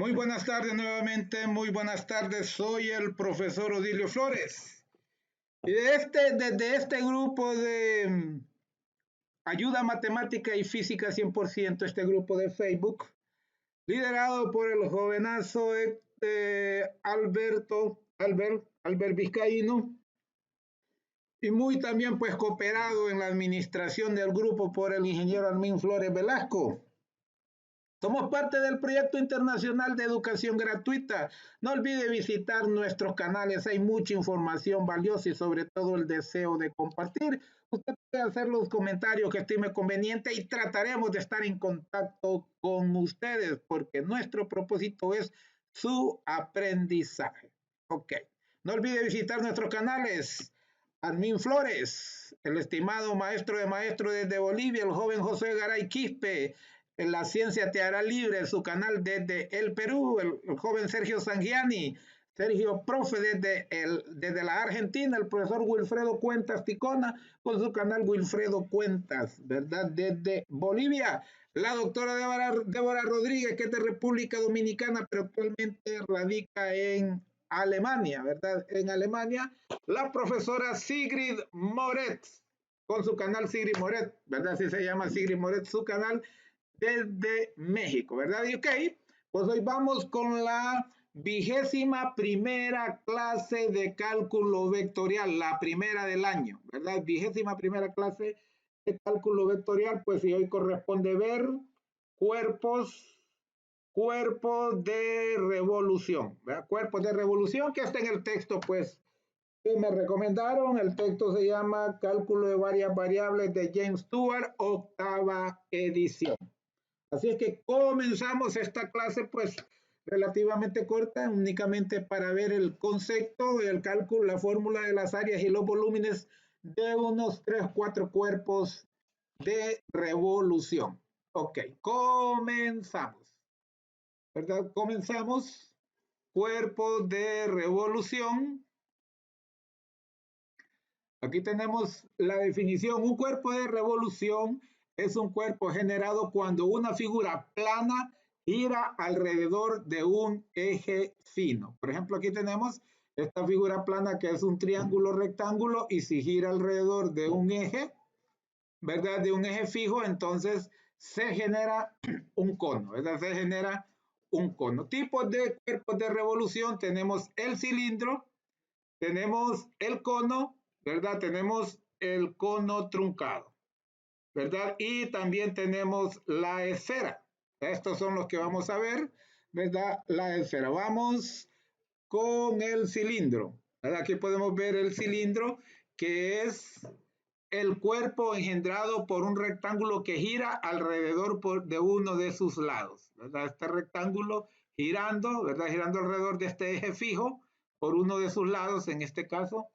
Muy buenas tardes nuevamente, muy buenas tardes. Soy el profesor Odilio Flores. Y desde este grupo de ayuda matemática y física 100%, este grupo de Facebook, liderado por el jovenazo Albert Vizcaíno, y muy también pues cooperado en la administración del grupo por el ingeniero Armin Flores Velasco. Somos parte del proyecto internacional de educación gratuita. No olvide visitar nuestros canales, hay mucha información valiosa y sobre todo el deseo de compartir. Usted puede hacer los comentarios que estime conveniente y trataremos de estar en contacto con ustedes porque nuestro propósito es su aprendizaje. Ok. No olvide visitar nuestros canales. Armin Flores, el estimado maestro de maestros desde Bolivia, el joven José Garay Quispe, en La Ciencia Te Hará Libre, su canal desde el Perú, el joven Sergio Sangiani, Sergio Profe desde la Argentina, el profesor Wilfredo Cuentas Ticona, con su canal Wilfredo Cuentas, ¿verdad? Desde Bolivia, la doctora Débora Rodríguez, que es de República Dominicana, pero actualmente radica en Alemania, ¿verdad? En Alemania, la profesora Sigrid Moretz, con su canal Sigrid Moretz, ¿verdad? Así se llama Sigrid Moretz, su canal desde México, ¿verdad? Y ok, pues hoy vamos con la 21ª clase de cálculo vectorial, la primera del año, ¿verdad? 21ª clase de cálculo vectorial, pues y hoy corresponde ver cuerpos, cuerpos de revolución, ¿verdad? Cuerpos de revolución que está en el texto, pues, que me recomendaron. El texto se llama Cálculo de varias variables de James Stewart, 8ª edición. Así es que comenzamos esta clase pues relativamente corta, únicamente para ver el concepto, el cálculo, la fórmula de las áreas y los volúmenes de unos 3-4 cuerpos de revolución. Ok, comenzamos. ¿Verdad? Comenzamos. Cuerpos de revolución. Aquí tenemos la definición. Un cuerpo de revolución es un cuerpo generado cuando una figura plana gira alrededor de un eje fino. Por ejemplo, aquí tenemos esta figura plana que es un triángulo rectángulo y si gira alrededor de un eje, ¿verdad? De un eje fijo, entonces se genera un cono, ¿verdad? Se genera un cono. Tipos de cuerpos de revolución: tenemos el cilindro, tenemos el cono, ¿verdad? Tenemos el cono truncado, ¿verdad? Y también tenemos la esfera. Estos son los que vamos a ver, ¿verdad? La esfera. Vamos con el cilindro, ¿verdad? Aquí podemos ver el cilindro, que es el cuerpo engendrado por un rectángulo que gira alrededor de uno de sus lados, ¿verdad? Este rectángulo girando, ¿verdad? Girando alrededor de este eje fijo por uno de sus lados, en este caso,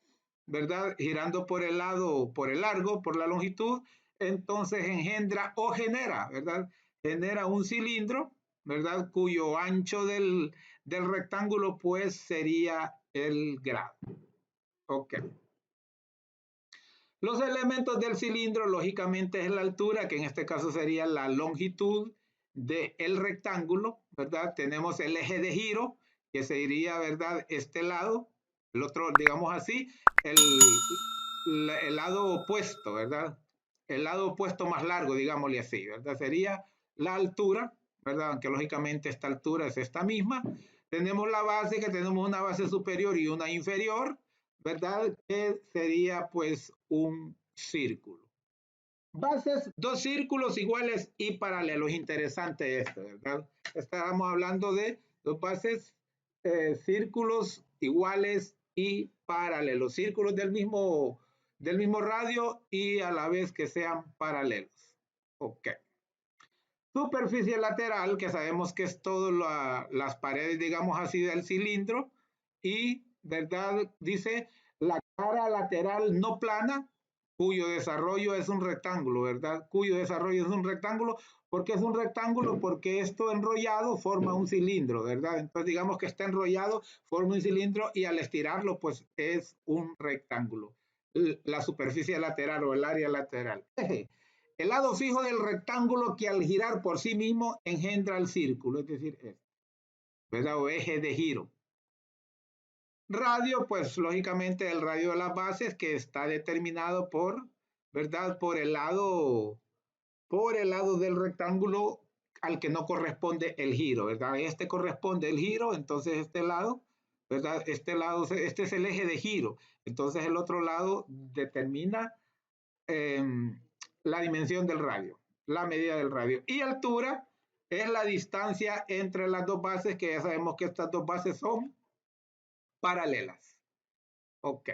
¿verdad? Girando por el lado, por el largo, por la longitud, entonces engendra o genera, ¿verdad? Genera un cilindro, ¿verdad? Cuyo ancho del rectángulo, pues, sería el grado. Ok. Los elementos del cilindro, lógicamente, es la altura, que en este caso sería la longitud del rectángulo, ¿verdad? Tenemos el eje de giro, que sería, ¿verdad?, este lado, el otro, digamos así, el lado opuesto, ¿verdad? El lado opuesto más largo, digámosle así, ¿verdad? Sería la altura, ¿verdad? Aunque lógicamente esta altura es esta misma. Tenemos la base, que tenemos una base superior y una inferior, ¿verdad? Que sería pues un círculo. Bases, dos círculos iguales y paralelos. Interesante esto, ¿verdad? Estábamos hablando de dos bases, círculos iguales y paralelos. Círculos del mismo radio y a la vez que sean paralelos. Ok. Superficie lateral, que sabemos que es todas las paredes, digamos así, del cilindro. Y, ¿verdad? Dice la cara lateral no plana, cuyo desarrollo es un rectángulo, ¿verdad? Cuyo desarrollo es un rectángulo. ¿Por qué es un rectángulo? Porque esto enrollado forma un cilindro, ¿verdad? Entonces digamos que está enrollado, forma un cilindro y al estirarlo, pues es un rectángulo. La superficie lateral o el área lateral. El lado fijo del rectángulo que al girar por sí mismo engendra el círculo, es decir, esto. ¿verdad? O eje de giro. Radio, pues lógicamente el radio de las bases que está determinado por, ¿verdad? Por el lado del rectángulo al que no corresponde el giro, ¿verdad? Este corresponde el giro, entonces este lado, ¿verdad? Este es el eje de giro, entonces el otro lado determina eh, la dimensión del radio, la medida del radio. Y altura es la distancia entre las dos bases, que ya sabemos que estas dos bases son paralelas. Ok.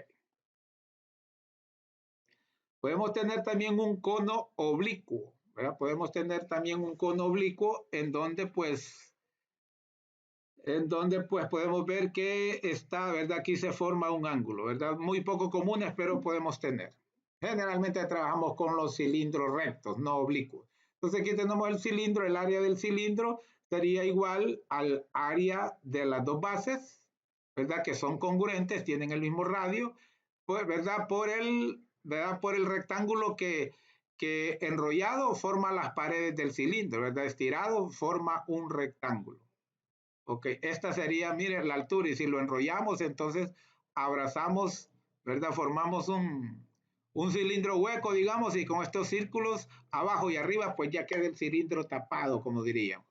Podemos tener también un cono oblicuo, ¿verdad? Podemos tener también un cono oblicuo en donde pues podemos ver que está, ¿verdad? Aquí se forma un ángulo, ¿verdad? Muy poco comunes, pero podemos tener. Generalmente trabajamos con los cilindros rectos, no oblicuos. Entonces aquí tenemos el cilindro, el área del cilindro sería igual al área de las dos bases, ¿verdad? Que son congruentes, tienen el mismo radio, pues, ¿verdad? Por el rectángulo que enrollado forma las paredes del cilindro, ¿verdad? Estirado forma un rectángulo. Ok, esta sería, mire, la altura, y si lo enrollamos, entonces abrazamos, ¿verdad? Formamos un cilindro hueco, digamos, y con estos círculos abajo y arriba, pues ya queda el cilindro tapado, como diríamos.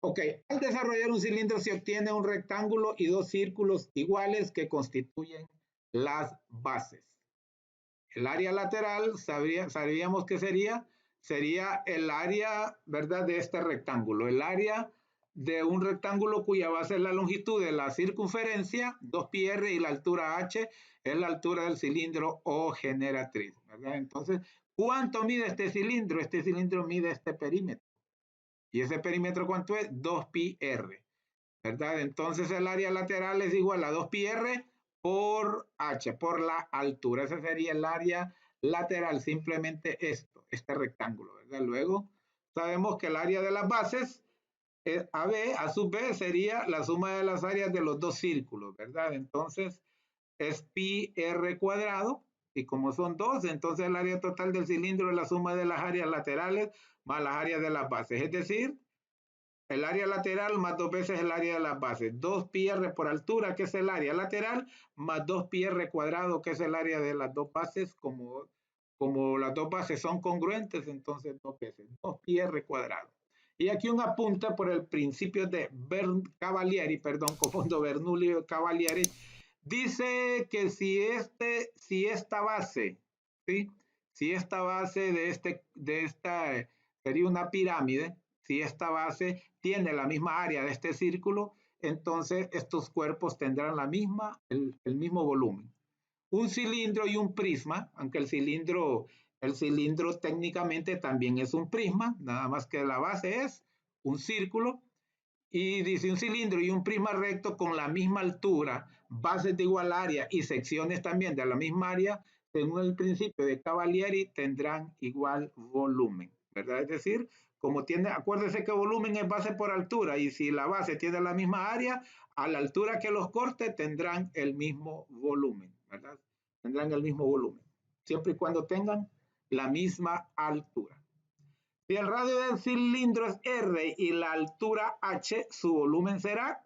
Ok, al desarrollar un cilindro se obtiene un rectángulo y dos círculos iguales que constituyen las bases. El área lateral, sabríamos que sería el área, ¿verdad?, de este rectángulo. El área de un rectángulo cuya base es la longitud de la circunferencia, 2πr, y la altura h es la altura del cilindro o generatriz, ¿verdad? Entonces, ¿cuánto mide este cilindro? Este cilindro mide este perímetro. ¿Y ese perímetro cuánto es? 2πr. ¿Verdad? Entonces el área lateral es igual a 2πr por h, por la altura. Ese sería el área lateral, simplemente esto, este rectángulo, ¿verdad? Luego sabemos que el área de las bases, AB, a su vez, sería la suma de las áreas de los dos círculos, ¿verdad? Entonces es pi r cuadrado, y como son dos, entonces el área total del cilindro es la suma de las áreas laterales más las áreas de las bases, es decir, el área lateral más dos veces el área de las bases. 2πr por altura, que es el área lateral, más 2πr cuadrado, que es el área de las dos bases. Como las dos bases son congruentes, entonces dos veces. 2πr cuadrado. Y aquí un apunte por el principio de Cavalieri, perdón, confundo Bernoulli y Cavalieri. Dice que si esta base, ¿sí? Si esta base de esta sería una pirámide, si esta base tiene la misma área de este círculo, entonces estos cuerpos tendrán el mismo volumen. Un cilindro y un prisma, aunque el cilindro técnicamente también es un prisma, nada más que la base es un círculo, y dice un cilindro y un prisma recto con la misma altura, bases de igual área y secciones también de la misma área, según el principio de Cavalieri, tendrán igual volumen, ¿verdad? Es decir, acuérdese que volumen es base por altura, y si la base tiene la misma área, a la altura que los corte tendrán el mismo volumen, ¿verdad? Tendrán el mismo volumen, siempre y cuando tengan la misma altura. Si el radio del cilindro es R y la altura H, su volumen será,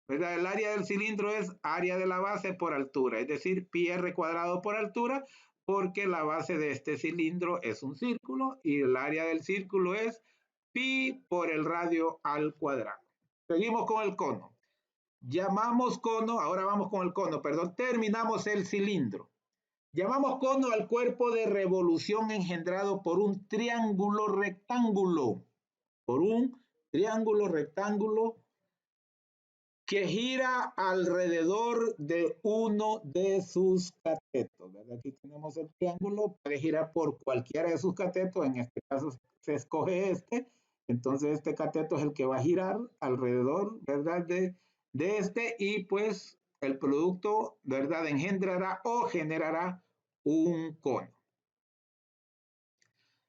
¿verdad? El área del cilindro es área de la base por altura, es decir, pi r cuadrado por altura, porque la base de este cilindro es un círculo y el área del círculo es pi por el radio al cuadrado. Seguimos con el cono. Llamamos cono, ahora vamos con el cono, perdón, terminamos el cilindro. Llamamos cono al cuerpo de revolución engendrado por un triángulo rectángulo, que gira alrededor de uno de sus catetos. ¿Verdad? Aquí tenemos el triángulo, puede girar por cualquiera de sus catetos, en este caso se escoge este, entonces este cateto es el que va a girar alrededor, ¿verdad? De este, y pues el producto, ¿verdad? Engendrará o generará un cono.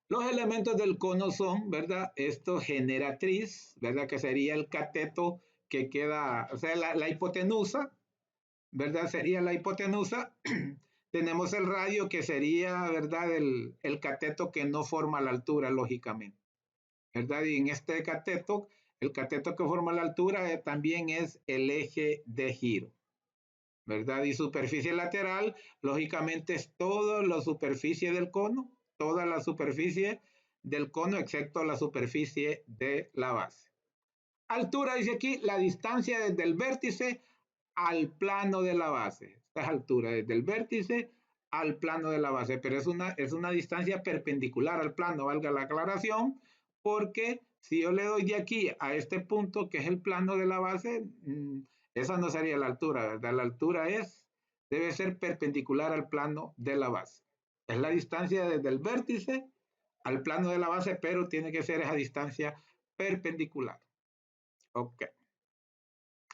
Los elementos del cono son, ¿verdad? Esto generatriz, ¿verdad? Que sería el cateto que queda, o sea, la hipotenusa, ¿verdad? Sería la hipotenusa. Tenemos el radio, que sería, ¿verdad? El cateto que no forma la altura, lógicamente, ¿verdad? Y en este cateto El cateto que forma la altura también es el eje de giro, ¿verdad? Y superficie lateral, lógicamente es toda la superficie del cono, toda la superficie del cono, excepto la superficie de la base. Altura, dice aquí, la distancia desde el vértice al plano de la base. Esta es altura, desde el vértice al plano de la base, pero es una distancia perpendicular al plano, valga la aclaración, porque si yo le doy de aquí a este punto, que es el plano de la base, esa no sería la altura, ¿verdad? La altura debe ser perpendicular al plano de la base. Es la distancia desde el vértice al plano de la base, pero tiene que ser esa distancia perpendicular. Ok.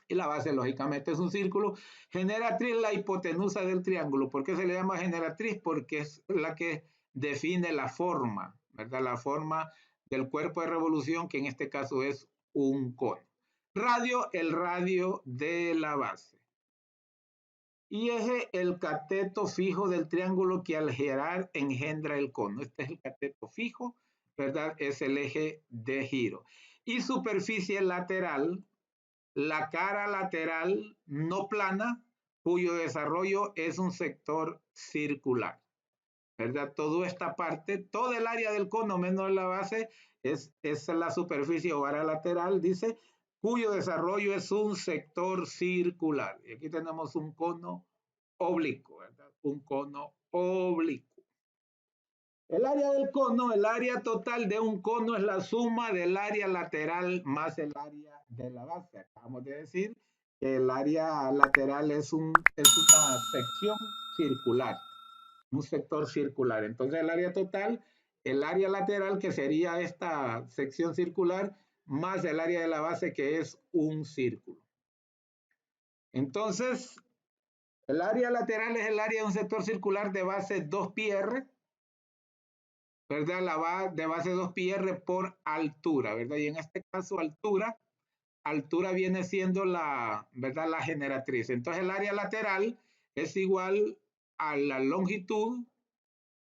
Y la base, lógicamente, es un círculo. Generatriz, la hipotenusa del triángulo. ¿Por qué se le llama generatriz? Porque es la que define la forma, ¿verdad? La forma del cuerpo de revolución, que en este caso es un cono. Radio, el radio de la base. Y eje, el cateto fijo del triángulo que al girar engendra el cono. Este es el cateto fijo, ¿verdad? Es el eje de giro. Y superficie lateral, la cara lateral no plana, cuyo desarrollo es un sector circular, ¿verdad? Toda esta parte, todo el área del cono menos la base es la superficie o área lateral, dice, cuyo desarrollo es un sector circular. Y aquí tenemos un cono oblicuo, ¿verdad? Un cono oblicuo. El área del cono, el área total de un cono es la suma del área lateral más el área de la base. Acabamos de decir que el área lateral es una sección circular, un sector circular. Entonces el área total, el área lateral que sería esta sección circular, más el área de la base que es un círculo. Entonces, el área lateral es el área de un sector circular de base 2πr, ¿verdad? De base 2πr por altura, ¿verdad? Y en este caso altura viene siendo ¿verdad? La generatriz. Entonces el área lateral es igual a la longitud,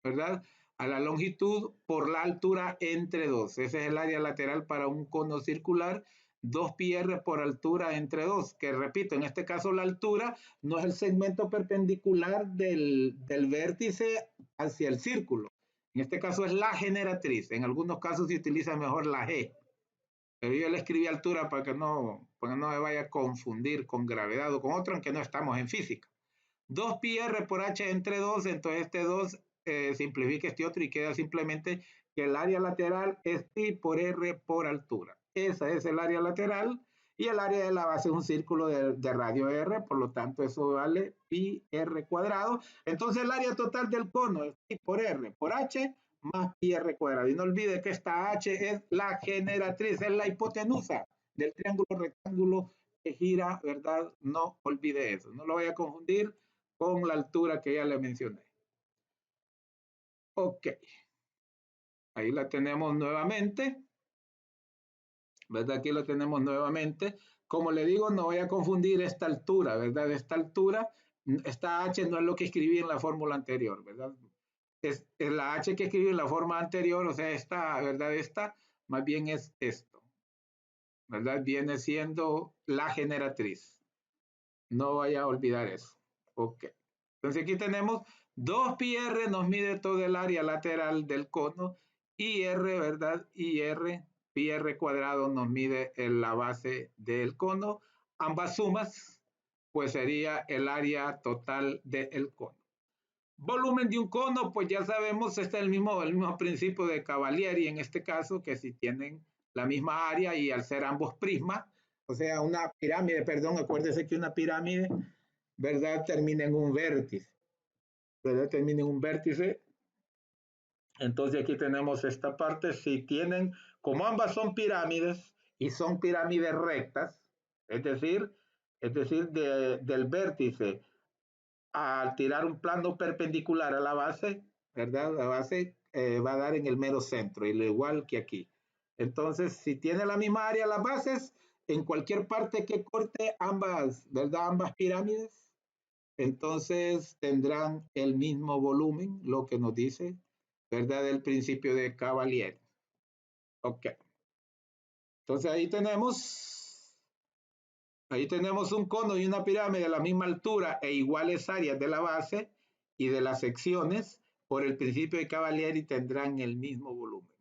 ¿verdad? A la longitud por la altura entre 2. Ese es el área lateral para un cono circular. 2πr por altura entre 2, que repito, en este caso la altura no es el segmento perpendicular del vértice hacia el círculo. En este caso es la generatriz. En algunos casos se utiliza mejor la G. Pero yo le escribí altura para que no me vaya a confundir con gravedad o con otro, aunque no estamos en física. 2πr por h entre 2, entonces este 2 simplifica este otro y queda simplemente que el área lateral es pi por r por altura. Esa es el área lateral y el área de la base es un círculo de radio r, por lo tanto eso vale pi r cuadrado. Entonces el área total del cono es pi por r por h más pi r cuadrado. Y no olvide que esta h es la generatriz, es la hipotenusa del triángulo rectángulo que gira, ¿verdad? No olvide eso, no lo vaya a confundir con la altura que ya le mencioné. Ok, ahí la tenemos nuevamente, ¿verdad? Aquí la tenemos nuevamente. Como le digo, no voy a confundir esta altura, ¿verdad? Esta altura, esta h no es lo que escribí en la fórmula anterior, ¿verdad? Es la h que escribí en la forma anterior, o sea, esta, ¿verdad? Esta más bien es esto, ¿verdad? Viene siendo la generatriz. No vaya a olvidar eso. Ok. Entonces aquí tenemos 2πr nos mide todo el área lateral del cono y r, ¿verdad? Y r, πr cuadrado nos mide la base del cono. Ambas sumas, pues sería el área total del cono. Volumen de un cono, pues ya sabemos, este es el mismo principio de Cavalieri en este caso, que si tienen la misma área y al ser ambos prismas, o sea, una pirámide, perdón, acuérdese que una pirámide, ¿verdad? Termina en un vértice, ¿verdad? Termina en un vértice. Entonces aquí tenemos esta parte, si tienen, como ambas son pirámides y son pirámides rectas, es decir, del vértice al tirar un plano perpendicular a la base, ¿verdad? La base va a dar en el mero centro, y lo igual que aquí. Entonces, si tiene la misma área las bases, en cualquier parte que corte ambas, ¿verdad? Ambas pirámides, entonces tendrán el mismo volumen, lo que nos dice, ¿verdad? El principio de Cavalieri. Ok. Entonces ahí tenemos un cono y una pirámide de la misma altura e iguales áreas de la base y de las secciones por el principio de Cavalieri tendrán el mismo volumen.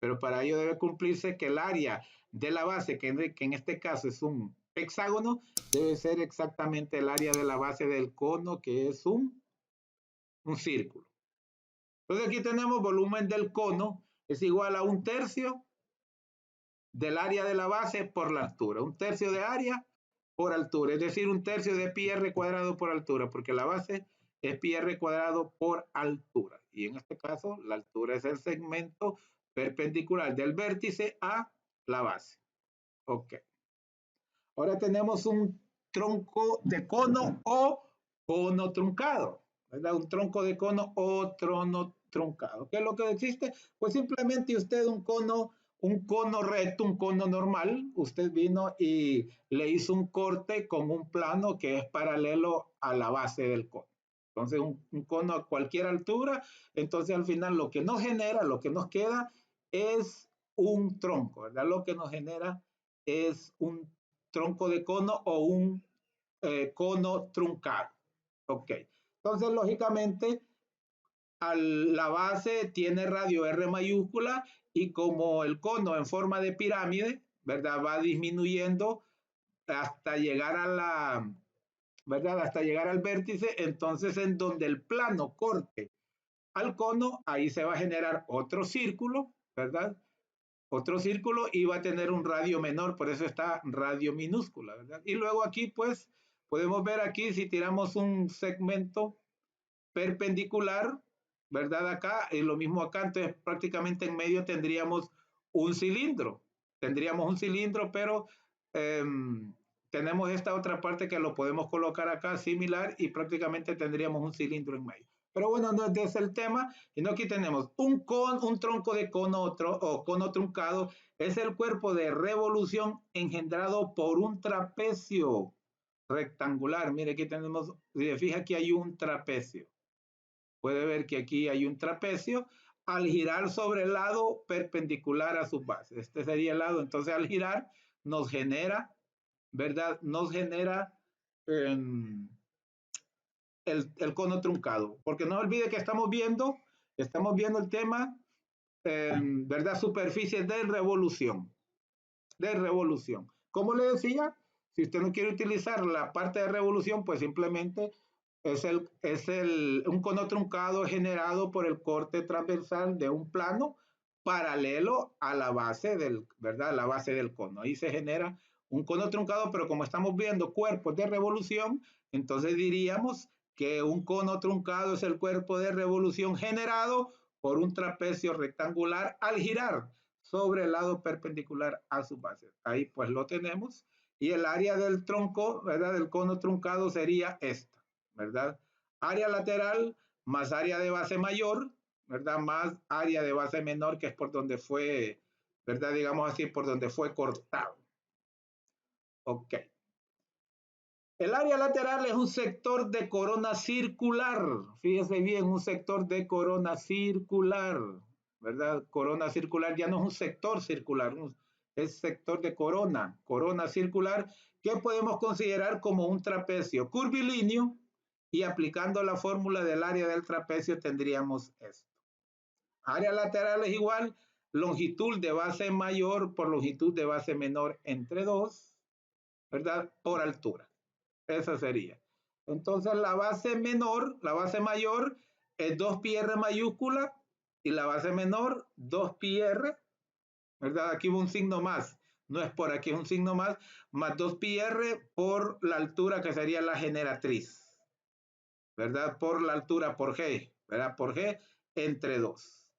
Pero para ello debe cumplirse que el área de la base, que en este caso es un hexágono, debe ser exactamente el área de la base del cono, que es un círculo. Entonces aquí tenemos volumen del cono es igual a 1/3 del área de la base por la altura. 1/3 de área por altura, es decir, 1/3 de pi r cuadrado por altura, porque la base es pi r cuadrado por altura. Y en este caso, la altura es el segmento perpendicular del vértice a la base. Ok. Ahora tenemos un tronco de cono o cono truncado, ¿verdad? Un tronco de cono o trono truncado. ¿Qué es lo que existe? Pues simplemente usted un cono recto, un cono normal, usted vino y le hizo un corte con un plano que es paralelo a la base del cono. Entonces, un cono a cualquier altura, entonces al final lo que nos genera, lo que nos queda es un tronco, ¿verdad? Lo que nos genera es un tronco de cono o un cono truncado. Ok. Entonces, lógicamente, la base tiene radio R mayúscula y como el cono en forma de pirámide, ¿verdad? Va disminuyendo hasta llegar a la, ¿verdad? Hasta llegar al vértice, entonces en donde el plano corte al cono, ahí se va a generar otro círculo, ¿verdad? Otro círculo y va a tener un radio menor, por eso está radio minúscula, ¿verdad? Y luego aquí, pues, podemos ver aquí si tiramos un segmento perpendicular, ¿verdad? Acá, y lo mismo acá, entonces prácticamente en medio tendríamos un cilindro. Tendríamos un cilindro, pero tenemos esta otra parte que lo podemos colocar acá similar y prácticamente tendríamos un cilindro en medio. Pero bueno, no es ese el tema, sino aquí tenemos un tronco de cono o cono truncado, es el cuerpo de revolución engendrado por un trapecio rectangular. Mire, aquí tenemos, si se fija, aquí hay un trapecio. Puede ver que aquí hay un trapecio al girar sobre el lado perpendicular a su base. Este sería el lado, entonces al girar nos genera, ¿verdad? Nos genera el cono truncado. Porque no olvide que estamos viendo el tema, ¿verdad? Superficies de revolución. De revolución. Como le decía, si usted no quiere utilizar la parte de revolución, pues simplemente es un cono truncado generado por el corte transversal de un plano paralelo a la base ¿verdad? La base del cono. Ahí se genera un cono truncado, pero como estamos viendo cuerpos de revolución, entonces diríamos que un cono truncado es el cuerpo de revolución generado por un trapecio rectangular al girar sobre el lado perpendicular a su base. Ahí pues lo tenemos. Y el área del tronco, ¿verdad? Del cono truncado sería esta, ¿verdad? Área lateral más área de base mayor, ¿verdad? Más área de base menor, que es por donde fue, ¿verdad? Digamos así, por donde fue cortado. Ok. El área lateral es un sector de corona circular. Fíjese bien, un sector de corona circular, ¿verdad? Corona circular ya no es un sector circular, es sector de corona circular, que podemos considerar como un trapecio curvilíneo y aplicando la fórmula del área del trapecio tendríamos esto. Área lateral es igual longitud de base mayor por longitud de base menor entre 2, ¿verdad? Por altura. Esa sería. Entonces la base mayor es 2πr mayúscula y la base menor 2πr, ¿verdad? Aquí un signo más, no es por aquí, es un signo más 2πr por la altura que sería la generatriz, ¿verdad? Por la altura por G, ¿verdad? Por G entre 2.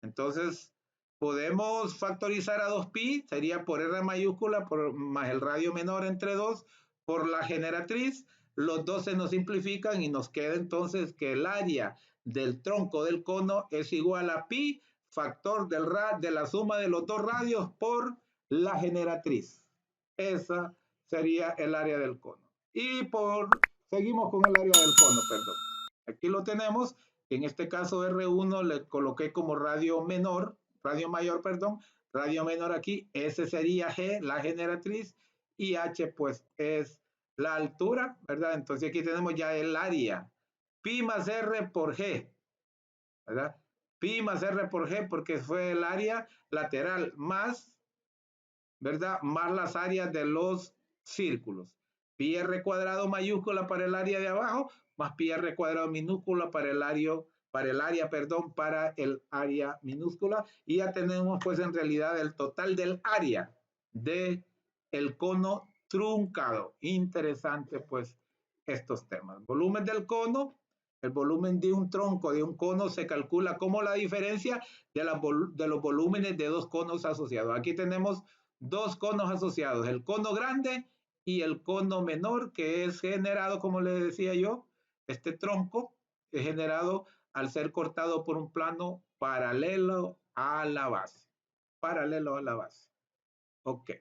Entonces podemos factorizar a 2pi, sería por R mayúscula más el radio menor entre 2 por la generatriz. Los dos se nos simplifican y nos queda entonces que el área del tronco del cono es igual a pi factor de la suma de los dos radios por la generatriz. Esa sería el área del cono. Y seguimos con el área del cono, perdón. Aquí lo tenemos. En este caso R1 le coloqué como radio mayor, perdón, radio menor aquí, S sería G, la generatriz, y H pues es la altura, ¿verdad? Entonces aquí tenemos ya el área, pi más R por G, ¿verdad? Pi más R por G porque fue el área lateral más, ¿verdad? Más las áreas de los círculos. Pi R cuadrado mayúscula para el área de abajo, más pi R cuadrado minúscula para el área, para el área minúscula. Y ya tenemos pues en realidad el total del área de el cono truncado. Interesante pues estos temas. Volumen del cono, el volumen de un tronco de un cono se calcula como la diferencia de los volúmenes de dos conos asociados. Aquí tenemos dos conos asociados, el cono grande y el cono menor, que es generado, como le decía yo, este tronco es generado al ser cortado por un plano paralelo a la base. Paralelo a la base. Ok.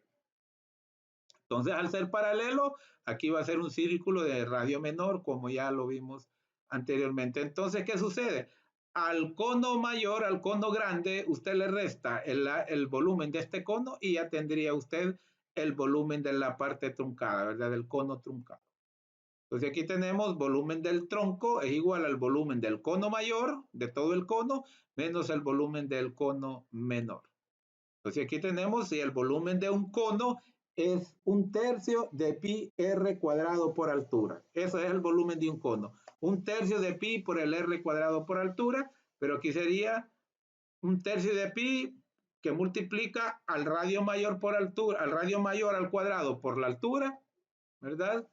Entonces, al ser paralelo, aquí va a ser un círculo de radio menor, como ya lo vimos anteriormente. Entonces, ¿qué sucede? Al cono mayor, al cono grande, usted le resta el volumen de este cono y ya tendría usted el volumen de la parte truncada, ¿verdad? Del cono truncado. Entonces aquí tenemos volumen del tronco es igual al volumen del cono mayor, de todo el cono, menos el volumen del cono menor. Entonces aquí tenemos si el volumen de un cono es 1/3 de pi r cuadrado por altura. Eso es el volumen de un cono. 1/3 de pi por el r cuadrado por altura, pero aquí sería 1/3 de pi que multiplica al radio mayor por altura, al radio mayor al cuadrado por la altura, ¿verdad?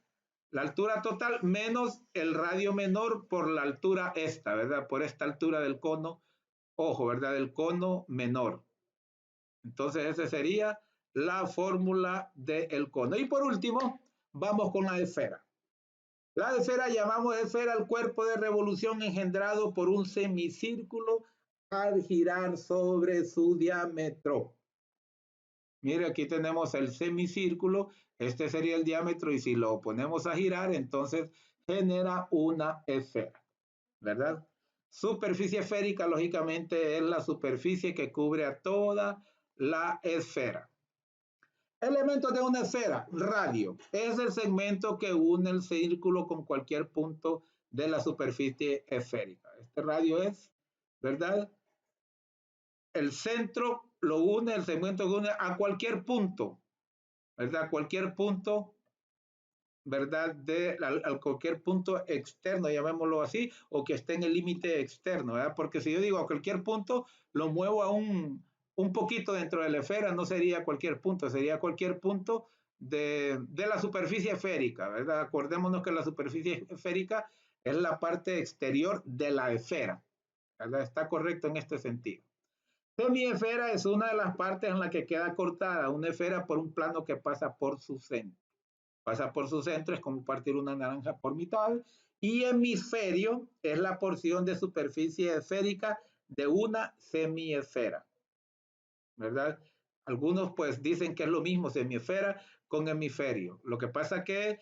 La altura total menos el radio menor por la altura esta, ¿verdad? Por esta altura del cono, ojo, ¿verdad? Del cono menor. Entonces, esa sería la fórmula del cono. Y por último, vamos con la esfera. La esfera llamamos esfera al cuerpo de revolución engendrado por un semicírculo al girar sobre su diámetro. Mire, aquí tenemos el semicírculo, este sería el diámetro y si lo ponemos a girar, entonces genera una esfera, ¿verdad? Superficie esférica, lógicamente, es la superficie que cubre a toda la esfera. Elementos de una esfera, radio, es el segmento que une el círculo con cualquier punto de la superficie esférica. Este radio es, ¿verdad? El centro lo une, el segmento que une a cualquier punto, ¿verdad? Cualquier punto, ¿verdad? Al cualquier punto externo, llamémoslo así, o que esté en el límite externo, ¿verdad? Porque si yo digo a cualquier punto, lo muevo a un poquito dentro de la esfera, no sería cualquier punto, sería cualquier punto de la superficie esférica, ¿verdad? Acordémonos que la superficie esférica es la parte exterior de la esfera, ¿verdad? Está correcto en este sentido. Semiesfera es una de las partes en la que queda cortada una esfera por un plano que pasa por su centro. Pasa por su centro, es como partir una naranja por mitad. Y hemisferio es la porción de superficie esférica de una semiesfera, ¿verdad? Algunos pues dicen que es lo mismo semiesfera con hemisferio. Lo que pasa que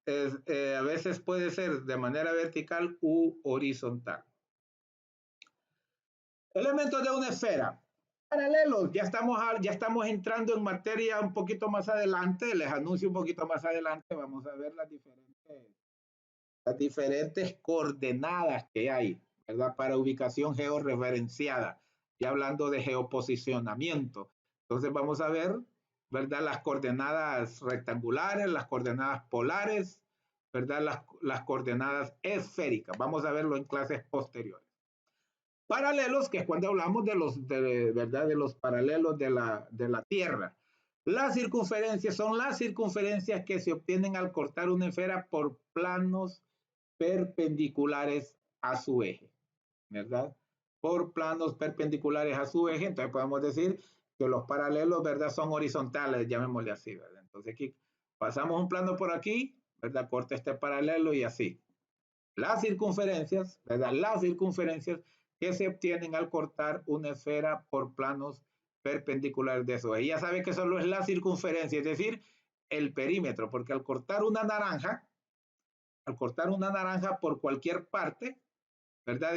a veces puede ser de manera vertical u horizontal. Elementos de una esfera. Paralelos, ya estamos entrando en materia un poquito más adelante, les anuncio un poquito más adelante, vamos a ver las diferentes coordenadas que hay, ¿verdad? Para ubicación georreferenciada, ya hablando de geoposicionamiento. Entonces vamos a ver, ¿verdad? Las coordenadas rectangulares, las coordenadas polares, ¿verdad? Las coordenadas esféricas. Vamos a verlo en clases posteriores. Paralelos, que es cuando hablamos ¿verdad? De los paralelos de la Tierra. Las circunferencias son las circunferencias que se obtienen al cortar una esfera por planos perpendiculares a su eje, ¿verdad? Por planos perpendiculares a su eje, entonces podemos decir que los paralelos, ¿verdad? Son horizontales, llamémosle así, ¿verdad? Entonces aquí pasamos un plano por aquí, ¿verdad? Corta este paralelo y así. Las circunferencias, ¿verdad? Las circunferencias que se obtienen al cortar una esfera por planos perpendiculares de su eje. Ya sabe que solo es la circunferencia, es decir, el perímetro, porque al cortar una naranja por cualquier parte, ¿verdad?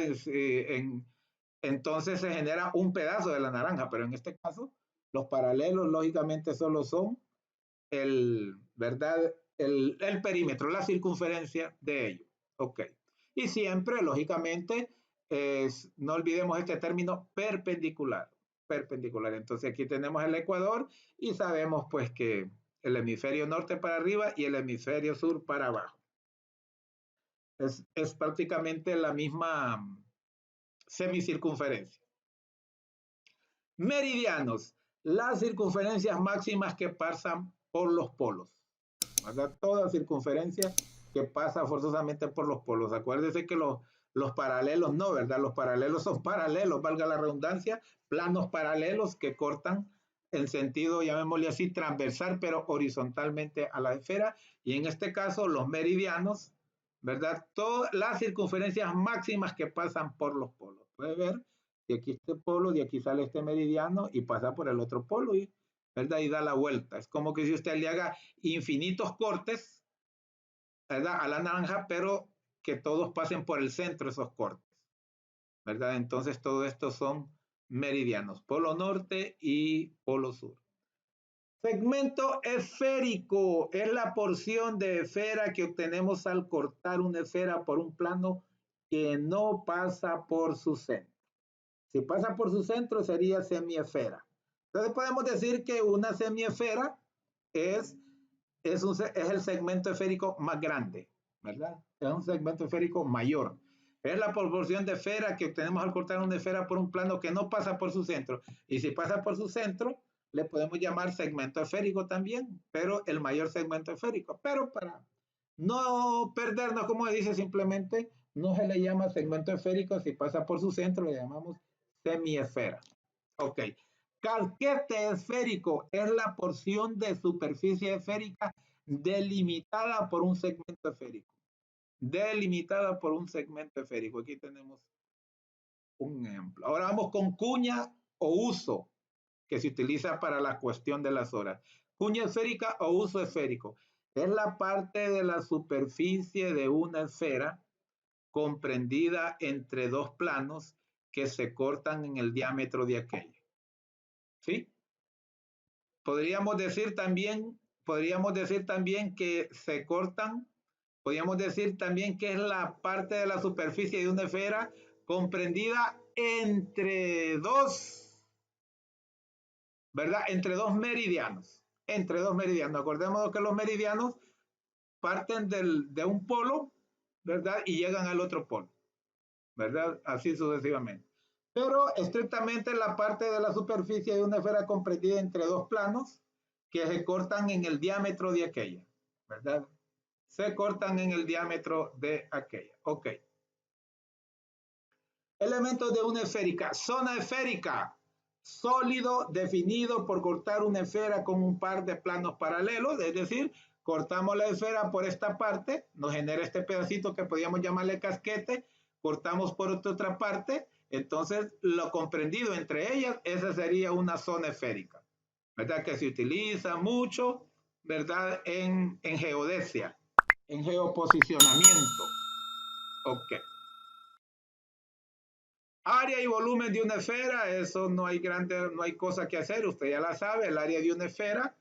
Entonces se genera un pedazo de la naranja, pero en este caso Los paralelos, lógicamente, solo son ¿verdad? El perímetro, la circunferencia de ellos. Ok. Y siempre, lógicamente, no olvidemos este término perpendicular. Perpendicular. Entonces aquí tenemos el ecuador y sabemos pues que el hemisferio norte para arriba y el hemisferio sur para abajo. Es prácticamente la misma semicircunferencia. Meridianos, las circunferencias máximas que pasan por los polos. ¿Verdad? Toda circunferencia que pasa forzosamente por los polos. Acuérdense que los paralelos no, ¿verdad? Los paralelos son paralelos, valga la redundancia, planos paralelos que cortan en sentido, llamémosle así, transversal, pero horizontalmente a la esfera. Y en este caso, los meridianos, ¿verdad? Todas las circunferencias máximas que pasan por los polos. Puede ver, de aquí este polo, de aquí sale este meridiano y pasa por el otro polo y, ¿verdad? Y da la vuelta. Es como que si usted le haga infinitos cortes, ¿verdad? A la naranja, pero que todos pasen por el centro esos cortes, ¿verdad? Entonces todo esto son meridianos, polo norte y polo sur. Segmento esférico es la porción de esfera que obtenemos al cortar una esfera por un plano que no pasa por su centro. Si pasa por su centro sería semiesfera. Entonces podemos decir que una semiesfera es el segmento esférico más grande, ¿verdad? Es un segmento esférico mayor. Es la proporción de esfera que obtenemos al cortar una esfera por un plano que no pasa por su centro. Y si pasa por su centro, le podemos llamar segmento esférico también, pero el mayor segmento esférico. Pero para no perdernos, como dice, simplemente no se le llama segmento esférico. Si pasa por su centro, le llamamos semiesfera. Ok. Casquete esférico es la porción de superficie esférica delimitada por un segmento esférico. Delimitada por un segmento esférico. Aquí tenemos un ejemplo. Ahora vamos con cuña o uso, que se utiliza para la cuestión de las horas. Cuña esférica o uso esférico. Es la parte de la superficie de una esfera comprendida entre dos planos que se cortan en el diámetro de aquella. ¿Sí? Podríamos decir también que se cortan, podríamos decir también que es la parte de la superficie de una esfera comprendida entre dos, ¿verdad? Entre dos meridianos. Entre dos meridianos. Acordémonos que los meridianos parten de un polo, ¿verdad? Y llegan al otro polo, ¿verdad? Así sucesivamente. Pero estrictamente la parte de la superficie de una esfera comprendida entre dos planos que se cortan en el diámetro de aquella, ¿verdad? Se cortan en el diámetro de aquella. Ok. Elementos de una esférica. Zona esférica. Sólido definido por cortar una esfera con un par de planos paralelos, es decir, cortamos la esfera por esta parte, nos genera este pedacito que podríamos llamarle casquete, cortamos por otra parte, entonces lo comprendido entre ellas, esa sería una zona esférica, ¿verdad? Que se utiliza mucho, ¿verdad? En geodesia, en geoposicionamiento. Ok. Área y volumen de una esfera, eso no hay cosa que hacer, usted ya la sabe, el área de una esfera,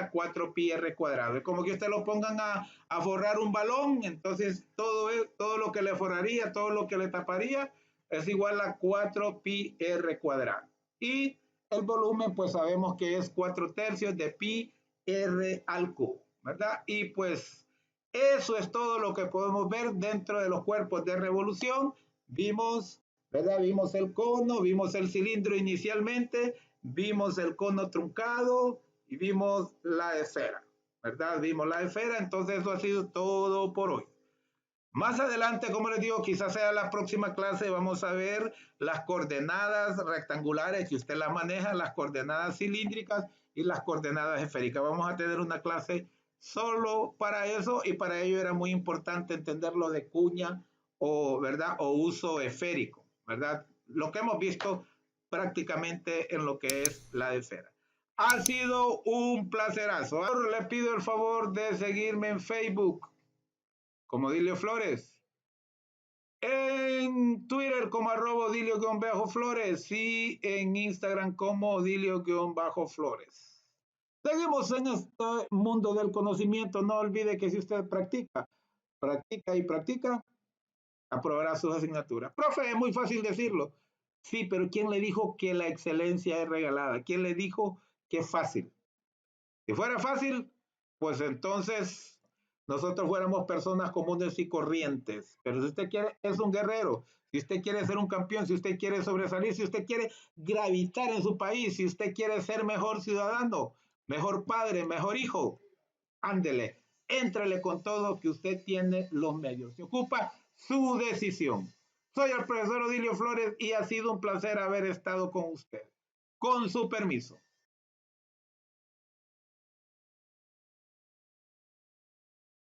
4 pi r cuadrado. Es como que usted lo pongan a forrar un balón, entonces todo lo que le forraría, todo lo que le taparía, es igual a 4 pi r cuadrado. Y el volumen, pues sabemos que es 4/3 de pi r al cubo, ¿verdad? Y pues eso es todo lo que podemos ver dentro de los cuerpos de revolución. Vimos, ¿verdad? Vimos el cono, vimos el cilindro inicialmente, vimos el cono truncado y vimos la esfera, ¿verdad? Vimos la esfera, entonces eso ha sido todo por hoy. Más adelante, como les digo, quizás sea la próxima clase, vamos a ver las coordenadas rectangulares, que usted las maneja, las coordenadas cilíndricas y las coordenadas esféricas. Vamos a tener una clase solo para eso y para ello era muy importante entender lo de cuña o, ¿verdad? O uso esférico, ¿verdad? Lo que hemos visto prácticamente en lo que es la esfera. Ha sido un placerazo. Ahora le pido el favor de seguirme en Facebook como Dilio Flores, en en Twitter como @Odilio_Flores y en Instagram como Odilio_Flores. Seguimos en este mundo del conocimiento. No olvide que si usted practica, practica y practica, aprobará sus asignaturas. Profe, es muy fácil decirlo. Sí, pero ¿quién le dijo que la excelencia es regalada? ¿Quién le dijo que es fácil? Si fuera fácil, pues entonces nosotros fuéramos personas comunes y corrientes. Pero si usted quiere, es un guerrero. Si usted quiere ser un campeón, si usted quiere sobresalir, si usted quiere gravitar en su país, si usted quiere ser mejor ciudadano, mejor padre, mejor hijo, ándele, éntrele con todo que usted tiene los medios. Se ocupa su decisión. Soy el profesor Odilio Flores y ha sido un placer haber estado con usted. Con su permiso.